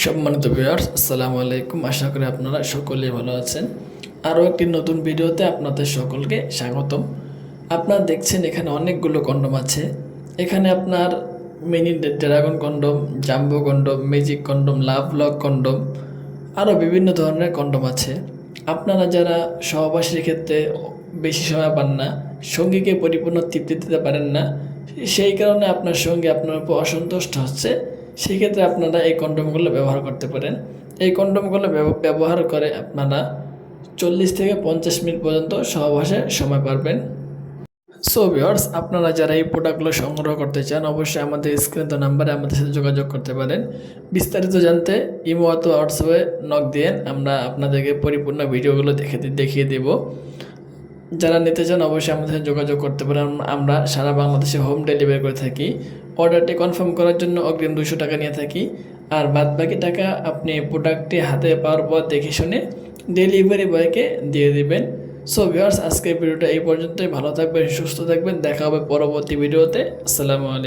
সম্মানিত ভিউয়ার্স, আসসালামু আলাইকুম। আশা করি আপনারা সকলেই ভালো আছেন। আরও একটি নতুন ভিডিওতে আপনাদের সকলকে স্বাগতম। আপনারা দেখছেন এখানে অনেকগুলো কন্ডম আছে। এখানে আপনার mini dragon condom, jumbo condom, magic condom, love lock condom, আরও বিভিন্ন ধরনের কন্ডম আছে। আপনারা যারা সহবাসীর ক্ষেত্রে বেশি সময় পান না, সঙ্গীকে পরিপূর্ণ তৃপ্তি দিতে পারেন না, সেই কারণে আপনার সঙ্গী আপনার উপর অসন্তুষ্ট হচ্ছে, সেই ক্ষেত্রে আপনারা এই কন্ডমগুলো ব্যবহার করতে পারেন। এই কন্ডমগুলো ব্যবহার করে আপনারা 40 থেকে 50 মিনিট পর্যন্ত সহবাসে সময় পাবেন। সো ভিউয়ার্স, আপনারা যারা এই প্রোডাক্টগুলো সংগ্রহ করতে চান, অবশ্যই আমাদের স্ক্রিনে তো নাম্বারে আমাদের সাথে যোগাযোগ করতে পারেন। বিস্তারিত জানতে ইমো অথবা হোয়াটসঅ্যাপে নক দিয়ে আমরা আপনাদেরকে পরিপূর্ণ ভিডিওগুলো দেখিয়ে দেব। যারা নিতে চান অবশ্যই আমাদের সাথে যোগাযোগ করতে পারেন। আমরা সারা বাংলাদেশে হোম ডেলিভারি করে থাকি। অর্ডারটি কনফার্ম করার জন্য অগ্রিম 200 টাকা নিয়ে থাকি, আর বাদবাকি টাকা আপনি প্রোডাক্টটি হাতে পাওয়ার পর দেখে শুনে ডেলিভারি বয়কে দিয়ে দিবেন। সো ভিউয়ার্স, আজকের ভিডিওটা এই পর্যন্তই। ভালো থাকবেন, সুস্থ থাকবেন। দেখা হবে পরবর্তী ভিডিওতে। আসসালামু আলাইকুম।